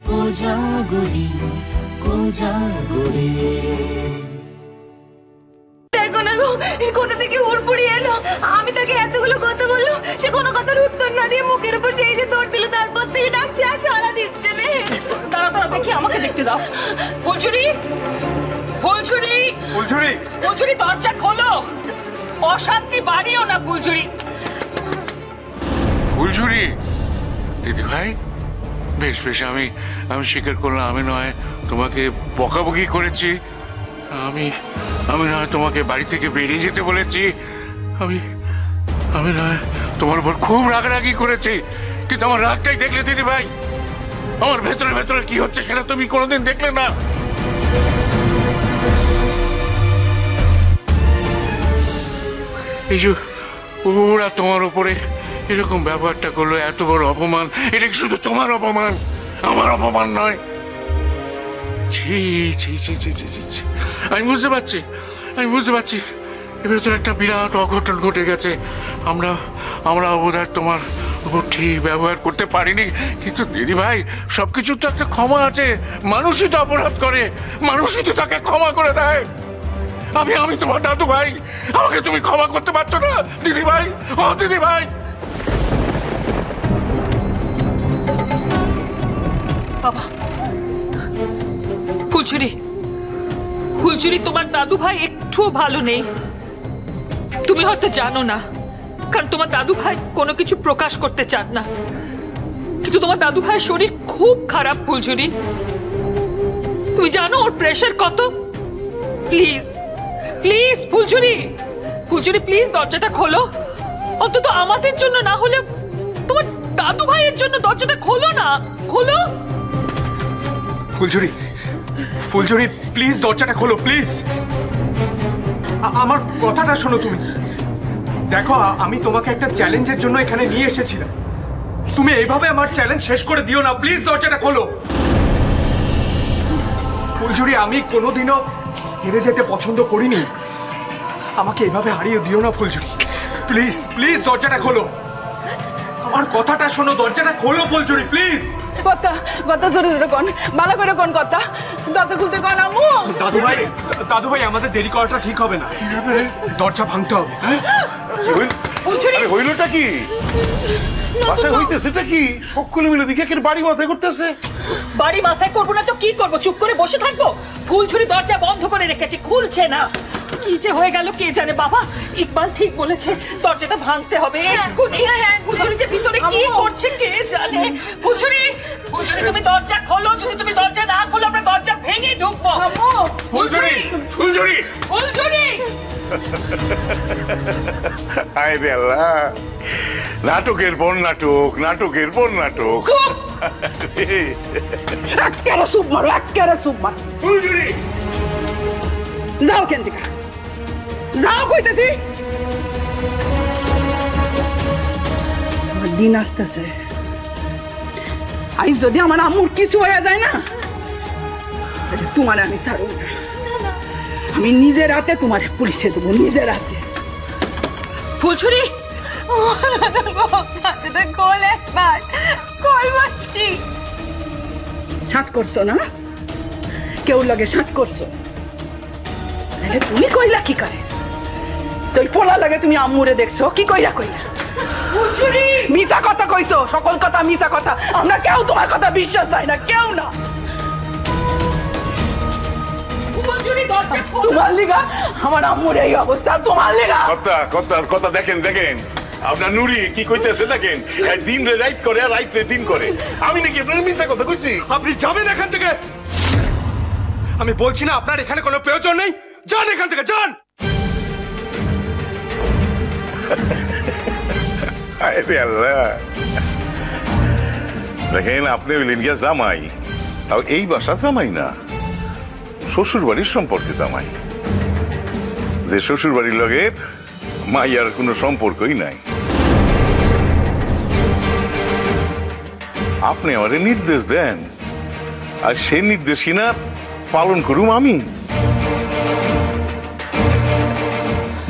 কোজাগরি কোজাগরি। দেখো না গো, এর কোথা থেকে হুড়পুড়ি এলো। আমি তাকে এতগুলো কথা বললো, সে কোনো কথার উত্তর না দিয়ে মুখের উপর সেই যে দৌড় দিল। তারপর থেকে ডাকছে আর সাড়া দিচ্ছে না। দাঁড়া দাঁড়া দেখি, আমাকে দেখতে দাও। ফুলঝুরি, ফুলঝুরি, ফুলঝুরি, ফুলঝুরি, দরজা খোলো। অশান্তি বাড়িও না ফুলঝুরি। ফুলঝুরি, দিদি ভাই, বেশ বেশ, আমি স্বীকার করলাম, আমি নয় তোমাকে বকাবকি করেছি, আমি নয় তোমাকে বাড়ি থেকে বেরিয়ে যেতে বলেছি, আমি নয় তোমার উপর খুব রাগারাগি করেছি, কিন্তু আমার রাগটাই দেখলে দিদি ভাই। আমার ভেতরে ভেতরে কি হচ্ছে সেটা তুমি কোনোদিন দেখলে না। এই যে ওরা তোমার উপরে এরকম ব্যবহারটা করলো, এত বড় অপমান, এটা কি শুধু তোমার অপমান, আমার অপমান নয়? ছি ছি ছি ছি ছি ছি। আমি বুঝতে পারছি এর ভেতরে একটা বিরাট অঘটন ঘটে গেছে। আমরা বোধহয় তোমার উপর ঠিক ব্যবহার করতে পারিনি, কিন্তু দিদি ভাই সবকিছুর তো একটা ক্ষমা আছে। মানুষই তো অপরাধ করে, মানুষই তো তাকে ক্ষমা করে দেয়। আমি তোমার দাদু ভাই, আমাকে তুমি ক্ষমা করতে পারছো না দিদি ভাই? ও দিদি ভাই, বাবা, ফুলঝুরি, ফুলঝুরি, তোমার দাদু ভাই একটুও ভালো নেই। তুমি হয়তো জানো না, কারণ তোমার দাদু ভাই কোনো কিছু প্রকাশ করতে চান না, কিন্তু তোমার দাদু ভাইয়ের শরীর খুব খারাপ ফুলঝুরি। তুমি জানো ওর প্রেশার কত? প্লিজ প্লিজ ফুলঝুরি, ফুলঝুরি প্লিজ দরজাটা খোলো। অন্তত আমাদের জন্য না হলে তোমার দাদু ভাইয়ের জন্য দরজাটা খোলো না, খোলো। ফুলঝুরি, ফুলঝুরি, প্লিজ দরজাটা খোলো, প্লিজ। আমার কথাটা শোনো তুমি। দেখো, আমি তোমাকে একটা চ্যালেঞ্জের জন্য এখানে নিয়ে এসেছিলাম। তুমি এইভাবে আমার চ্যালেঞ্জ শেষ করে দিও না, প্লিজ দরজাটা খোলো। ফুলঝুরি, আমি কোনোদিনও হেরে যেতে পছন্দ করিনি, আমাকে এইভাবে হারিয়ে দিও না ফুলঝুরি, প্লিজ প্লিজ দরজাটা খোলো। আমার কথাটা শোনো, দরজাটা খোলো ফুলঝুরি, প্লিজ। কথা কথা জোরে জোরে কোন, ভালো করে কোন কথা, দরজা খুলতে কোন। আম্মু, দাদু ভাই, আমাদের দেরি করাটা ঠিক হবে না, দরজা ভাঙতে হবে। হইলটা কি বাসায় হইতেছেটা কি? সকলে মিলে দিকে বাড়ি মাথায় করতেছে। বাড়ি মাথায় করবো না তো কি করবো? চুপ করে বসে থাকবো? ফুলঝুরি দরজা বন্ধ করে রেখেছে, খুলছে না। কি যে হয়ে গেল কে জানে। বাবা, ইকবাল ঠিক বলেছে, দরজাটা ভাঙতে হবে এক্ষুনি। ফুলঝুরি যে ভিতরে কি করছে কে জানে। ফুলঝুরি, ফুলঝুরি, তুমি দরজা খোলো। যদি তুমি দরজা না খোলো, আমরা দরজা ভেঙে ঢুকবো। ফুলঝুরি, ফুলঝুরি, ফুলঝুরি। হায় রে আল্লাহ, নাটকের পর নাটক, নাটকের পর নাটক। এক্কারে সুপ মারো, এক্কারে সুপ মারো। ফুলঝুরি, যাও কেন থেকে, যাও কইতেছি। আমার দিন আসতেছে, আজ যদি আমার আম্মুর কিছু হয়ে যায় না, তোমার আমি ছাড়ব না। আমি নিজের হাতে তোমার পুলিশে দেবো, নিজের হাতে। ফুলঝুরি, খোল একবার, খোল বলছি। শার্ট করছো না, কেউ লাগে শার্ট করছো, তুমি কইলা কি করে? ওই পোলা লাগে তুমি আম্মুরে দেখছো, কি কইলা কইলা? মিছা কথা কইছো, সকল কথা মিছা কথা। আমরা কেউ তোমার কথা বিশ্বাস দেয় না, কেউ না। তোমার লিগা আমার আম্মুর এই অবস্থা, তোমার লিগা। কথা দেখেন দেখেন, আপনার নুরি কি কইতেছে দেখেন। দিন রে রাইত করে, আর রাইত রে দিন করে। আমি নাকি আপনার মিছা কথা কইছি? আপনি যাবেন এখান থেকে। আমি বলছি না আপনার এখানে কোনো প্রয়োজন নেই, যান এখান থেকে, যান। দেখেন, আপনি হইলেন গিয়া জামাই, তাও এই বাসা জামাই না, শ্বশুর বাড়ির সম্পর্কে জামাই। যে শ্বশুর বাড়ির লগে মাইয়ার কোনো সম্পর্কই নাই। আপনি আমারে নির্দেশ দেন, আর সেই নির্দেশ কিনা পালন করুম আমি।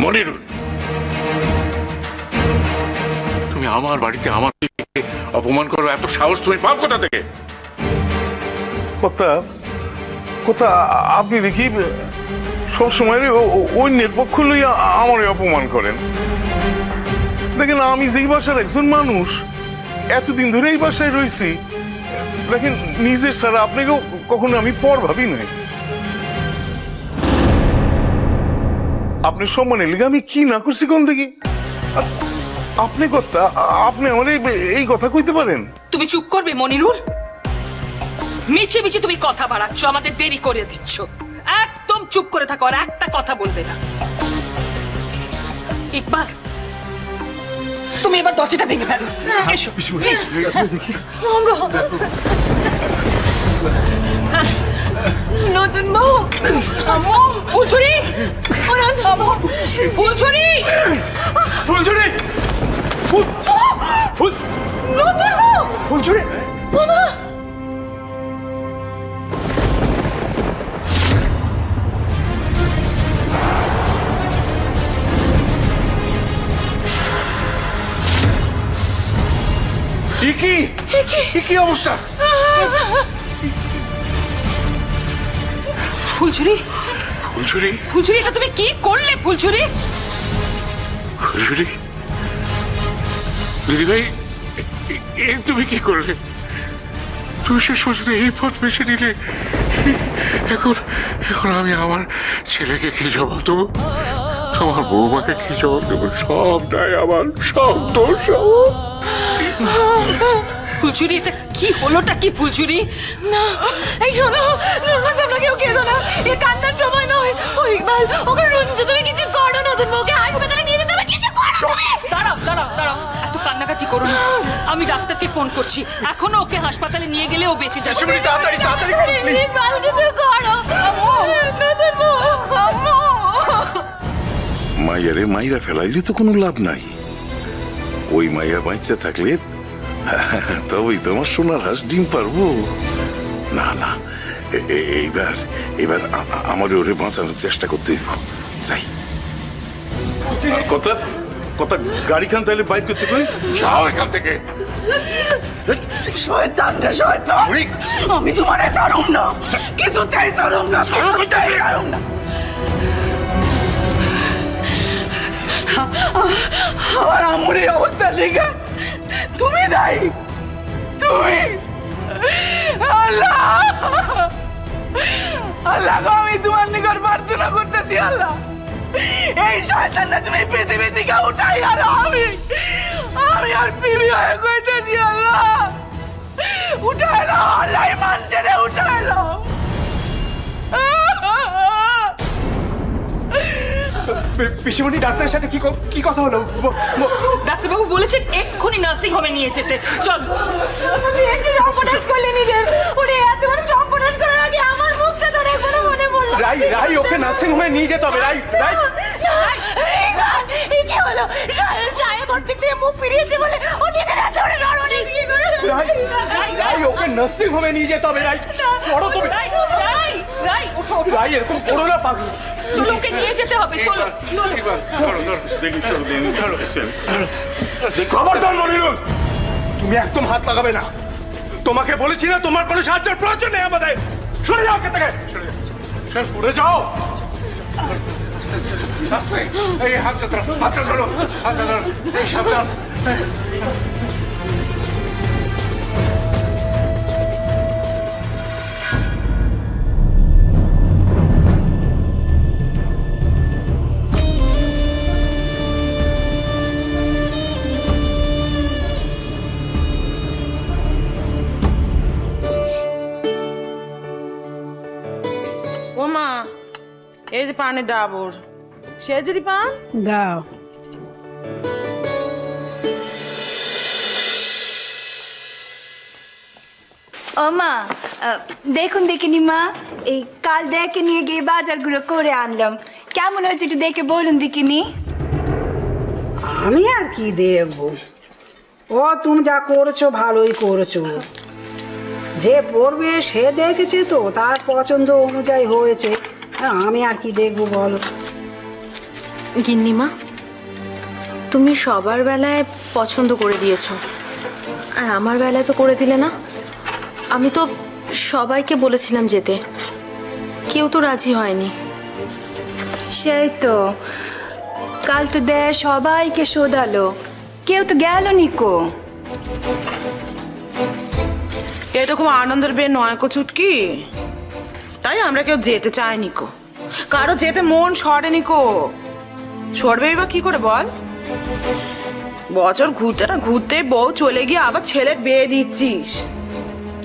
মনিরুল, তুমি আমার বাড়িতে আমার অপমান করো, এত সাহস তুমি পাও কোথা থেকে? কথা কথা আপনি দেখি সবসময় অন্যের পক্ষ লইয়া আমারে অপমান করেন। দেখেন আমি যেই বাসার একজন মানুষ, এতদিন ধরে এই বাসায় রয়েছি, দেখেন নিজের ছাড়া আপনাকেও কখনো আমি পর ভাবি নাই। আপনার সম্মানের লিগে আমি কি না করছি কোন দেখি? আপনি কথা আপনি আমার এই কথা কইতে পারেন? তুমি চুপ করবে মনিরুল? মিছে মিছে তুমি কথা বাড়াচ্ছ, আমাদের দেরি করে দিচ্ছ। একদম চুপ করে থাকো, আর একটা কথা বলবে না। ইকবাল, তুমি এবার দরজাটা ভেঙে ফেলো। এসো প্লিজ। নতুন বউ, ফুলঝুরি, ফুলঝুরি, ফুলঝুরি, নতুন বউ, ফুলঝুরি, বাবা। কি অবস্থা? ফুলঝুরি, ফুলঝুরি, ফুলঝুরি, এটা তুমি কি করলে? ফুলঝুরি, ফুলঝুরি, দিদিভাই তুমি কি করলে? তুমি শেষ পর্যন্ত এই পথ বেছে নিলে। এখন এখন আমি আমার ছেলেকে কি জবাব দেবো, আমার বৌমাকে কি জবাব দেবো? সব দায় আমার, সব দোষ আমার। ফুলঝুরি, এটা কি হলোটা কি? ফুলঝুরি, না, এই শোনো, তোমরা কেউ কেঁদো না, এ কান্নার সময় নয়। ও ইকবাল, ওকে রঞ্জু, তুমি কিছু করো, নতুন বউকে হাসপাতালে নিয়ে যেতে হবে, কিছু করো তুমি। দাঁড়াও দাঁড়াও দাঁড়াও, এত কান্নাকাটি করো না। আমি ডাক্তারকে ফোন করছি, এখনো ওকে হাসপাতালে নিয়ে গেলে ও বেঁচে যাবে। তাড়াতাড়ি তাড়াতাড়ি করো প্লিজ। ইকবাল, কিছু করো। নতুন বউ, আম্মু। মাইয়ারে মাইরা ফেলাইলে তো কোনো লাভ নাই। ওই মাইয়া বাঁচা থাকলে তবেই তোমার সোনার হাঁস ডিম পারবো। না না, এইবার এবার আমার ওরে বাঁচানোর চেষ্টা করতে হইব। যাই, কথা কথা গাড়ি খান তাহলে বাইক করতে কই যাও এখান থেকে। শয়তান রে শয়তান, আমি তোমারে ছাড়ুম না, কিছুতেই ছাড়ুম না, কিছুতেই ছাড়ুম না। আমার আম্মুর এই অবস্থার লেগে তুমি দায়ী, তুমি। আল্লাহ আল্লাহ গো, আমি তোমার নিকট প্রার্থনা করতেছি, আল্লাহ এই শয়তানটা তুমি পৃথিবী থেকে উঠাই আর আমি আর বিবি হয়ে কইতেছি, আল্লাহ উঠাই নাও, আল্লাহ মানুষেরে উঠাই নাও। পিসিমণি, ডাক্তারের সাথে কি কথা হলো? ডাক্তারবাবু বলেছেন এক্ষুনি নার্সিং হোমে নিয়ে যেতে। চল। আপনি একটু সম্পূর্ণ করলে নিজের, উনি এত বড় সম্পূর্ণ করার আগে আমার মুখটা ধরে কোনো মনে পড়লো। রাই ওকে নার্সিং হোমে নিয়ে যেতে হবে। রাই কি হলো? রায় ভর্তি থেকে মুখ ফিরিয়েছে বলে ও নিজের এত বড় নরমালি বিয়ে করে। রাই ওকে নার্সিং হোমে নিয়ে যেতে হবে। রাই সরো তুমি। রাই ওঠো। রাই এরকম করো না পাগলি। চলো, ওকে নিয়ে যেতে হবে। চলো। খবরদার মনিরুল, তুমি একদম হাত লাগাবে না। তোমাকে বলেছি না তোমার কোনো সাহায্যের প্রয়োজন নেই আমাদের। সরে যাও এখান থেকে, সরে যাও। এই হাতটা ধরো, হাতটা ধরো, হাতটা ধরো, এই সাবধান। ওমা, এই যে পানের ডাবর, সে যদি পান দাও। ও মা, দেখুন দেখিনি মা, এই কাল দেখে নিয়ে গিয়ে বাজারগুলো করে আনলাম। কেমন হয়েছে একটু দেখে বলুন দেখিনি। আমি আর কি দেখবো, ও তুমি যা করেছো ভালোই করেছো। যে পড়বে সে দেখেছে তো, তার পছন্দ অনুযায়ী হয়েছে। আমি আর কি দেখবো বলো। গিন্নিমা, তুমি সবার বেলায় পছন্দ করে দিয়েছো, আর আমার বেলায় তো করে দিলে না। আমি তো সবাইকে বলেছিলাম যেতে, কেউ তো রাজি হয়নি। সেই তো, কাল তো দে সবাইকে শোধালো, কেউ তো গেল নিকো। এটা খুব আনন্দের বে নয় কো ছুটকি, তাই আমরা কেউ যেতে চাইনি কো, কারো যেতে মন সরেনি কো। সরবেই বা কি করে বল? বছর ঘুরতে না ঘুরতে বউ চলে গিয়ে আবার ছেলের বিয়ে দিচ্ছিস।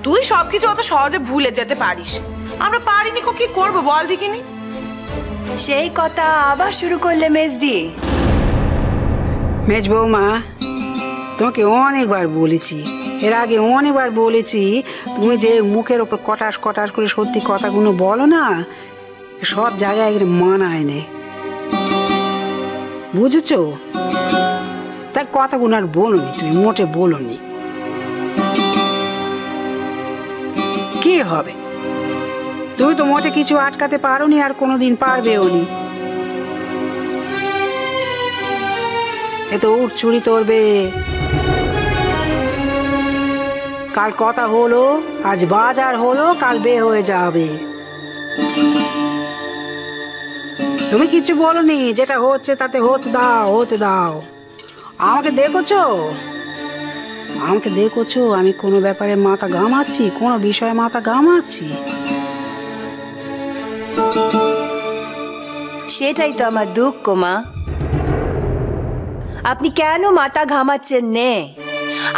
তুই সবকিছু অত সহজে ভুলে যেতে পারিস, আমরা পারিনি কো, কি করবো বল দেখিনি। সেই কথা আবার শুরু করলে মেজদি। মেজ বৌমা, তোমাকে অনেকবার বলেছি, এর আগে অনেকবার বলেছি, তুমি যে মুখের ওপর কটাস কটাস করে সত্যি কথাগুলো বলো না, সব জায়গায় মানায় নে, বুঝেছো? তাই কথাগুলো আর বলোনি, তুমি মোটে বলোনি। কি হবে, তুমি তো মোটে কিছু আটকাতে পারোনি, আর কোনোদিন পারবেও নি। এ তো উঠ চুরি তোরবে, কাল কথা হলো, আজ বাজার হলো, কাল বে হয়ে যাবে। তুমি কিছু বলোনি, যেটা হচ্ছে তাতে হতে দাও, হতে দাও। আমাকে দেখেছো, আমাকে দেখেছো আমি কোনো ব্যাপারে মাথা ঘামাচ্ছি, কোনো বিষয়ে মাথা ঘামাচ্ছি? সেটাই তো আমার দুঃখ মা, আপনি কেন মাথা ঘামাচ্ছেন নে?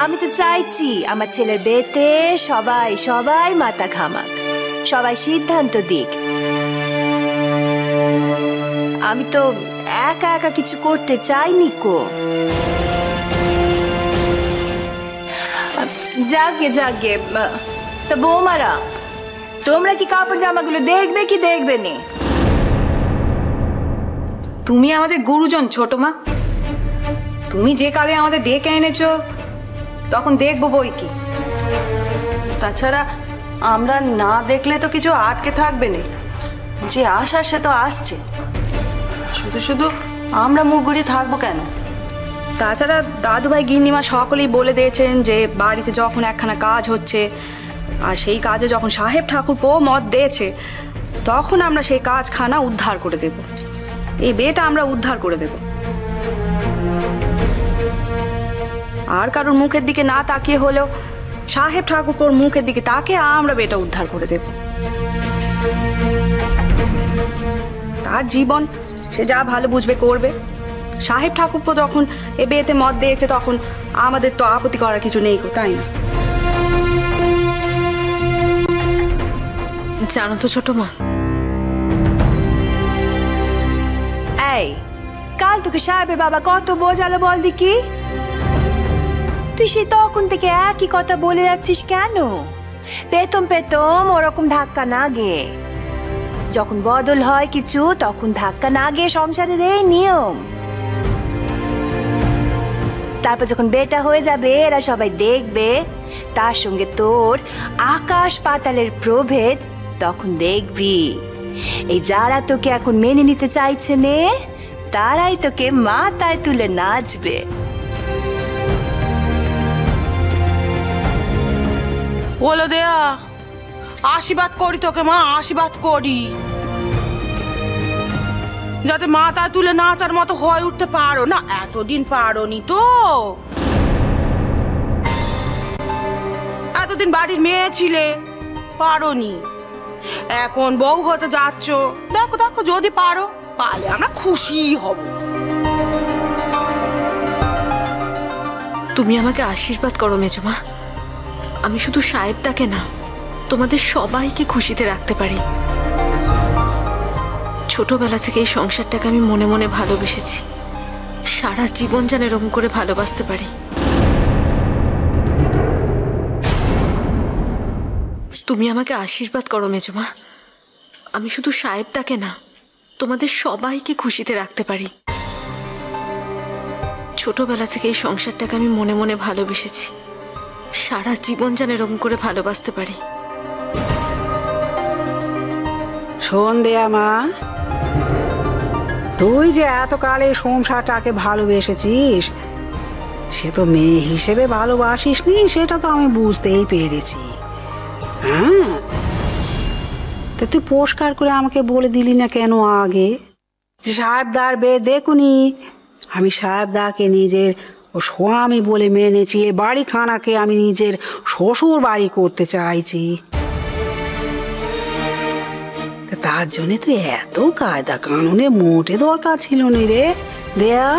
আমি তো চাইছি আমার ছেলের বিয়েতে সবাই সবাই মাথা ঘামাক, সবাই সিদ্ধান্ত দিক। আমি তো একা একা কিছু করতে চাইনি কো। যাকে যাকে, তা বৌমারা তোমরা কি কাপড় জামাগুলো দেখবে কি দেখবে নি? তুমি আমাদের গুরুজন ছোট মা, তুমি যে কালে আমাদের ডেকে এনেছো তখন দেখবো বই কি। তাছাড়া আমরা না দেখলে তো কিছু আটকে থাকবে না, যে আসার সে তো আসছে, শুধু শুধু আমরা মুখ ঘুরিয়ে থাকবো কেন? তাছাড়া দাদুভাই গিন্নিমা সকলেই বলে দিয়েছেন যে বাড়িতে যখন একখানা কাজ হচ্ছে, আর সেই কাজে যখন সাহেব ঠাকুরপো মত দিয়েছে, তখন আমরা সেই কাজখানা উদ্ধার করে দেব, এই বিয়েটা আমরা উদ্ধার করে দেব। আর কারোর মুখের দিকে না তাকিয়ে হলেও সাহেব ঠাকুরপোর মুখের দিকে তাকিয়ে আমরা বিয়েটা উদ্ধার করে দেব। তার জীবন, সে যা ভালো বুঝবে করবে। সাহেব ঠাকুরপো যখন এ বিয়েতে মত দিয়েছে, তখন আমাদের তো আপত্তি করার কিছু নেই গো, তাই না? জানো তো ছোট মা, এই কাল তোকে সাহেবের বাবা কত বোঝালো বল দেখি, তুই সে তখন থেকে একই কথা বলে যাচ্ছিস কেন? পেতম পেতম ওরকম ধাক্কা না গে, যখন বদল হয় কিছু তখন ধাক্কা না গে, সংসারের এই নিয়ম। তারপর যখন বেটা হয়ে যাবে, এরা সবাই দেখবে, তার সঙ্গে তোর আকাশ পাতালের প্রভেদ, তখন দেখবি এই যারা তোকে এখন মেনে নিতে চাইছে নে, তারাই তোকে মাথায় তুলে নাচবে। বলো দেয়া, আশীর্বাদ করি তোকে মা, আশীর্বাদ করি, যাতে মাথা তুলে নাচার মতো হয়ে উঠতে পারো। না এতদিন পারোনি তো, এতদিন বাড়ির মেয়ে ছিলে, পারোনি, এখন বউ হতে যাচ্ছ, দেখো দেখো যদি পারো, পারলে আমরা খুশি হব। তুমি আমাকে আশীর্বাদ করো মেজমা, আমি শুধু সাহেবটাকে না, তোমাদের সবাইকে খুশিতে রাখতে পারি। ছোটবেলা থেকে এই সংসারটাকে আমি মনে মনে ভালোবেসেছি, সারা জীবন যেন এরকম করে ভালোবাসতে পারি। তুমি আমাকে আশীর্বাদ করো মেজমা, আমি শুধু সাহেবটাকে না, তোমাদের সবাইকে খুশিতে রাখতে পারি। ছোটবেলা থেকে এই সংসারটাকে আমি মনে মনে ভালোবেসেছি, সারা জীবন যেন এরকম করে ভালোবাসতে পারি। শোন দেয়া মা, তুই যে এতকালে সংসারটাকে ভালোবেসেছিস, সে তো মেয়ে হিসেবে ভালোবাসিস নি, সেটা তো আমি বুঝতেই পেরেছি। হ্যাঁ, তা তুই পরিষ্কার করে আমাকে বলে দিলি না কেন আগে যে সাহেবদার বে দেখুনি? আমি সাহেবদাকে নিজের ও স্বামী বলে মেনেছি, এ বাড়ি খানাকে আমি নিজের শ্বশুর বাড়ি করতে চাইছি। তার জন্য তুই এত কায়দা কানুনে মোটে দরকার ছিল না রে দেয়া।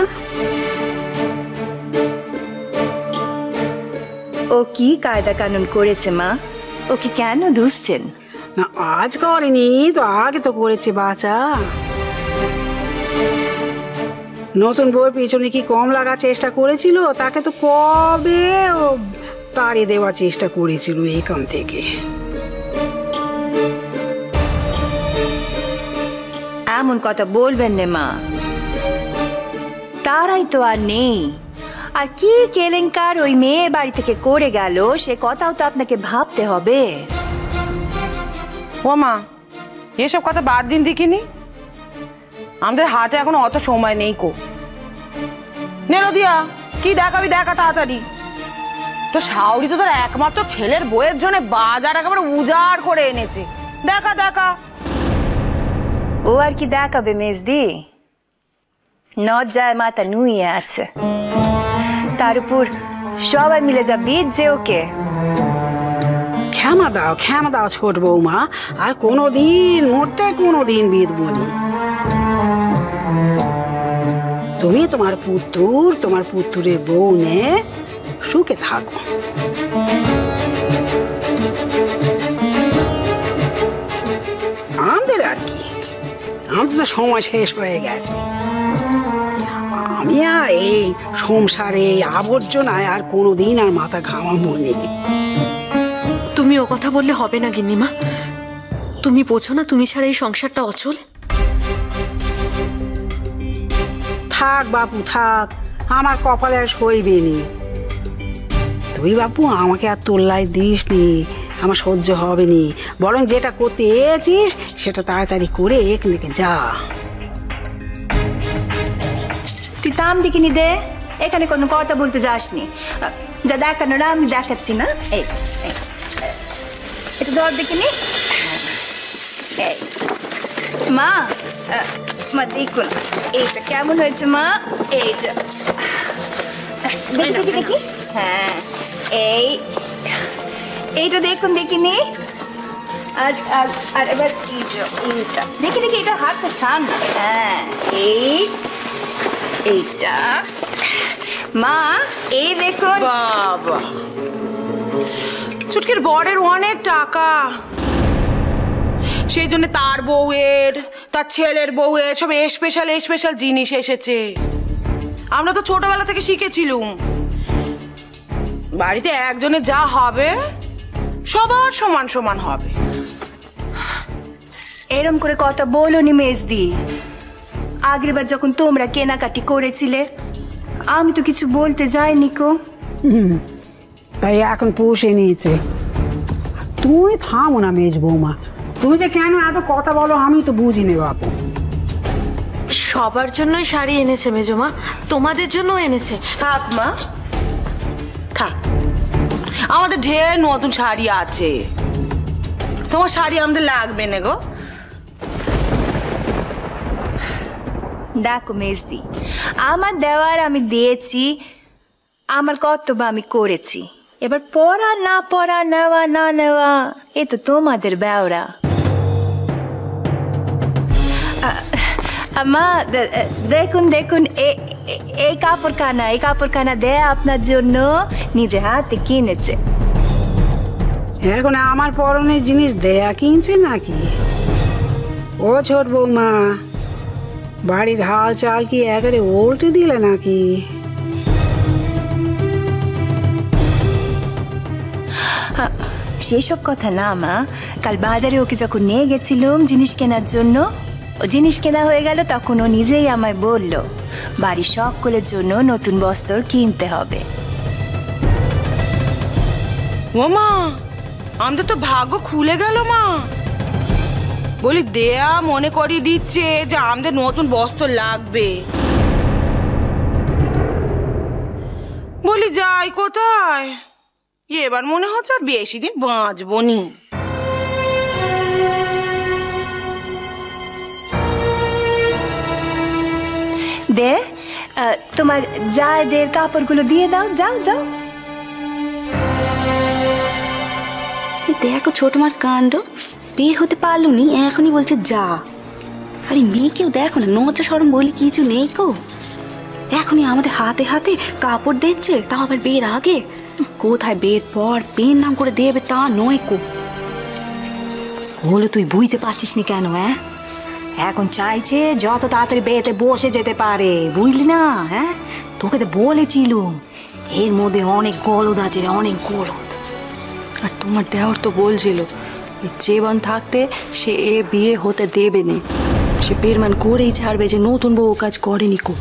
ও কি কায়দা কানুন করেছে মা? ওকে কেন দুষছেন? না আজ করেনি তো, আগে তো করেছে বাচ্চা। নতুন বউয়ের পিছনে কি কম লাগার চেষ্টা করেছিল? তাকে তো কবে ও তাড়িয়ে দেওয়ার চেষ্টা করেছিল এখান থেকে। এমন কথা বলবেন না মা, তারাই তো আর নেই। আর কি কেলেঙ্কার ওই মেয়ে বাড়ি থেকে করে গেল সে কথাও তো আপনাকে ভাবতে হবে। ও মা, এসব কথা বাদ দিন দেখিনি, আমাদের হাতে এখন অত সময় নেই কো। নেরদিয়া কি দেখাবি দেখা তাড়াতাড়ি। তো শাওরি তো তোর একমাত্র ছেলের বইয়ের জন্য বাজার একেবারে উজাড় করে এনেছে, দেখা দেখা। ও আর কি দেখাবে মেজদি, নজ্জায় মাথা নুয়ে আছে, তার উপর সবাই মিলে যা বিঁধছে ওকে। ক্ষমা দাও ছোট বৌমা, আর কোনোদিন মোটে কোনোদিন বিঁধবনি। তুমি তোমার পুত্রের বউ নে সুখে থাকো। আমাদের আর কি, আমাদের তো সময় শেষ হয়ে গেছে। আমি আর এই সংসারে আবর্জনায় আর কোনোদিন আর মাথা ঘামাবো নি। তুমি ও কথা বললে হবে না গিন্নিমা, তুমি বোঝো না তুমি ছাড়া এই সংসারটা অচল। থাক বাপু থাক, আমার কপালে আর সইবে নি। তুই বাপু আমাকে আর তোল্লাই দিস নি, আমার সহ্য হবে নি। বরং যেটা করতে এসেছিস সেটা তাড়াতাড়ি করে এখান থেকে যা। তুই তাম দেখিনি দে, এখানে কোনো কথা বলতে যাসনি। যা দেখানোর আমি দেখাচ্ছি না। এই এটা ধর দেখিনি। মা মা দেখুন এইটা কেমন হয়েছে মা, এইটা দেখি দেখি। হ্যাঁ এইটা দেখুন দেখিনি। আর আর আর এবার এইটা দেখি দেখি, এটা হাতটা ছাড় না। হ্যাঁ এইটা মা, এই দেখুন। বাবা, চুটকির বরের অনেক টাকা, সেই জন্য তার বউয়ের তার ছেলের বউয়ের সব স্পেশাল জিনিস এসেছে। আমরা তো ছোটবেলা থেকে শিখেছিলুম বাড়িতে একজনের যা হবে সবার সমান সমান হবে। এরম করে কথা বলোনি মেজদি। আগের বার যখন তোমরা কেনাকাটি করেছিলে আমি তো কিছু বলতে যাইনি কো। তাই এখন পুষে নিয়েছে। তুমি থামো না মেজ বৌমা, তুমি যে কেন এত কথা বলো আমি তো বুঝি নে বাপু। সবার জন্যই শাড়ি এনেছে মেজমা, তোমাদের জন্য এনেছে। থাক মা থাক, আমাদের ঢের নতুন শাড়ি আছে, তোমার শাড়ি আমাদের লাগবে না গো। দেখো মেজদি, আমার দেওয়ার আমি দিয়েছি, আমার কর্তব্য আমি করেছি। এবার পড়া না পড়া, নেওয়া না নেওয়া এ তো তোমাদের ব্যাওরা। মা দেখুন দেখুন, এই কাপড়খানা দেয়া আপনার জন্য নিজে হাতে কিনেছে। এখন আমার পরনের জিনিস দেয়া কিনছে নাকি? ও ছোট বৌমা, বাড়ির হাল চাল কি একেবারে উল্টে দিলে নাকি? সেসব কথা না মা, কাল বাজারে ওকে যখন নিয়ে গেছিলাম জিনিস কেনার জন্য, ও জিনিস কেনা হয়ে গেল তখন ও নিজেই আমায় বলল বাড়ির সকলের জন্য নতুন বস্ত্র কিনতে হবে। ও মা, আমাদের তো ভাগ্য খুলে গেল মা। বলি দেয়া মনে করিয়ে দিচ্ছে যে আমাদের নতুন বস্ত্র লাগবে। বলি যাই কোথায়, এবার মনে হচ্ছে আর বেশি দিন বাঁচবো নি। তোমার জায়দের কাপড়গুলো দিয়ে দাও, যাও যাও। দেখো ছোট মার কাণ্ড, বিয়ে হতে পারলো নি এখনই বলছে যা। আরে মেয়েকেও দেখো না, লজ্জা শরম বলে কিছু নেই কো। এখনই আমাদের হাতে হাতে কাপড় দিচ্ছে, তাও আবার বিয়ের আগে। কোথায় বিয়ের পর বিয়ের নাম করে দেবে তা নয় কো। হলে তুই বুঝতে পারছিস নি কেন? এখন চাইছে যত তাড়াতাড়ি বিয়েতে বসে যেতে পারে, বুঝলি না? তোকে তো বলেছিল এর মধ্যে অনেক গলদ আছে রে, অনেক গলদ। আর তোমার দেওয়ার তো বলছিল জীবন থাকতে সে বিয়ে হতে দেবে না, সে বেরমান করেই ছাড়বে যে নতুন বউ কাজ করেনি কো।